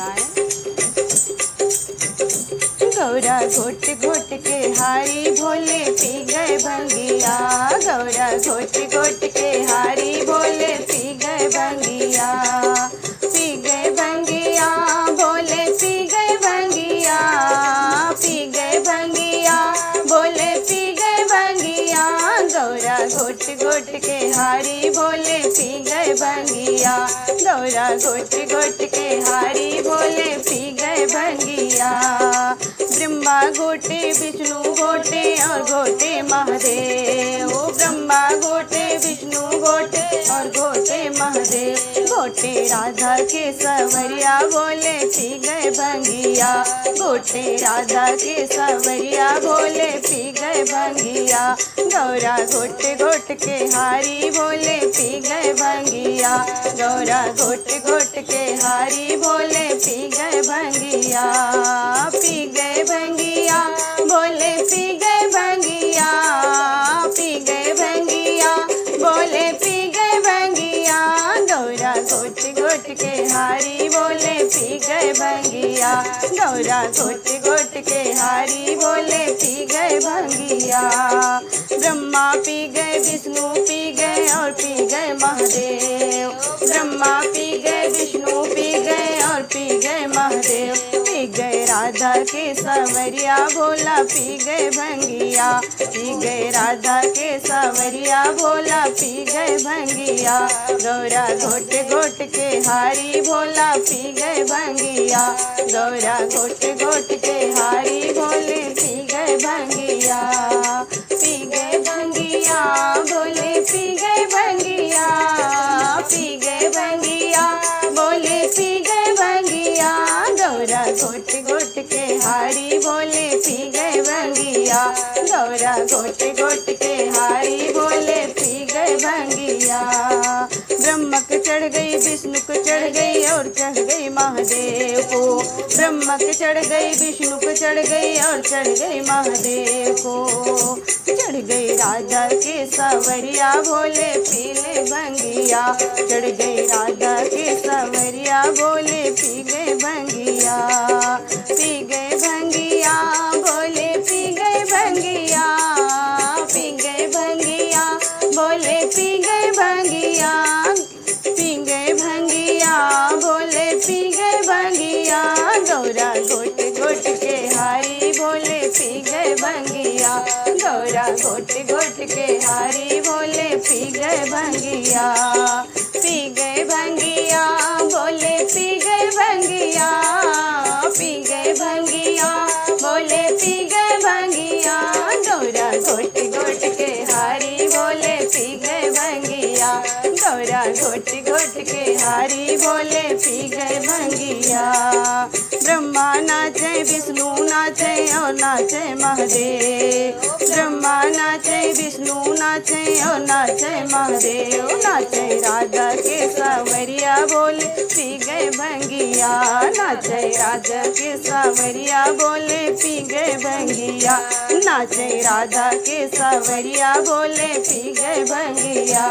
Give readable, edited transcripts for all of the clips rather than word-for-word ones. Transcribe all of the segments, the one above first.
सुनाए। गौरा घोट घोट के हारी भोले पी गए भंगिया, गौरा घोट घोट के हारी भोले पी गए भंगिया, पी गए भंगिया भोले पी गए भंगिया, पी गए भंगिया भोले पी गए भंगिया, गौरा घोट घोट के हारी भोले पी गए भंगिया, गौरा घोट घोट के हारी भोले पी गए भंगिया। ब्रह्मा घोटे विष्णु घोटे और घोटे महादेव, ब्रह्मा घोटे विष्णु घोटे और घोटे महादेव, घोटे राधा के सवरिया भोले पी गए भंगिया, घोटे राधा के सवरिया भोले पी गए भंगिया, गौरा घोट घोट के हारी भोले पी गए भंगिया, गौरा घोट घोट के हारी भोले पी गए भंगिया, पी गए भंगिया भोले पी गए भंगिया, पी गए भंगिया भोले पी गए भंगिया, गौरा घोट घोट के हारी भोले पी गए भंगिया, गौरा घोट घोट के हारी भोले पी गए भंगिया। ब्रह्मा पी गए विष्णु पी गए और पी गए महादेव, ब्रह्मा पी गए विष्णु पी गए और पी गए महादेव, पी गए राधा के सवरिया भोला पी गए भंगिया, पी गए राधा के सवरिया भोला पी गए भंगिया, गौरा घोट घोट के हारी भोला पी गए भंगिया, गौरा घोट घोट के हारी भोले पी गए भंगिया, पी गए भंगिया भोले पी गए भंगिया, पी गए भंगिया भोले पी गए भंगिया, गौरा घोट घोट के हारी भोले पी गए भंगिया, गौरा घोट घोट के हारी भोले पी गए भंगिया। ब्रह्म को चढ़ गई विष्णु को चढ़ गई और चढ़ गई महादेव को, ब्रह्म को चढ़ गई विष्णु को चढ़ गई और चढ़ गई महादेव को, चढ़ गई राधा के सवरिया भोले पीले भंगिया, चढ़ गई राधा के सवरिया भोले पी गए भंगिया, पी गए भंगिया भोले पी गए भंगिया, पी गए भंगिया भोले पी गए भंगिया, पी गए भंगिया भोले पी गए भंगिया, गौरा घोट घोट के हारी भोले पी गए भंगिया, गौरा घोट घोट के हारी भोले पी गए भंगिया, पी गए भंगिया भोले पी गए भंगिया, पी गए भंगिया भोले पी गए भंगिया, गौरा घोट घोट के हारी भोले पी गए भंगिया, गौरा घोट घोट के हारी भोले पी गए भंगिया। ब्रह्मा नाचे विष्णु नाचे और नाचे महादेव, ब्रह्मा नाचे विष्णु नाचे और नाचे महादेव, नाचे राधा के सवरिया भोले पी गए भंगिया, नाचे राधा के सवरिया भोले पी गए भंगिया, नाचे राधा के सवरिया भोले पी गए भंगिया,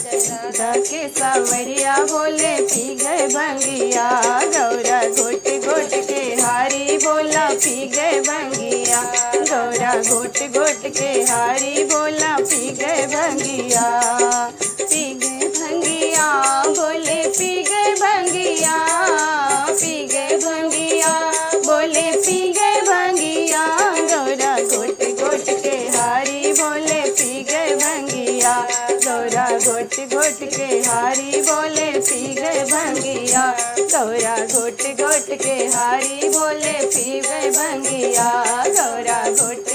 राधा के सवरिया भोले पी गए भंगिया, गौरा घोट घोट के हारी भोला पी गए भंगिया, गौरा घोट घोट के हारी भोला पी गए भंगिया, पी गए भंगिया भोले पी गए भंगिया, पी गए भंगिया भोले पी गए भंगिया, गौरा घोट घोट के हारी भोले पी गए भंगिया, गौरा घोट घोट के हारी भोले पी गए भंगिया, गौरा घोट घोट के हारी भोले पी गए भंगिया, गौरा घोट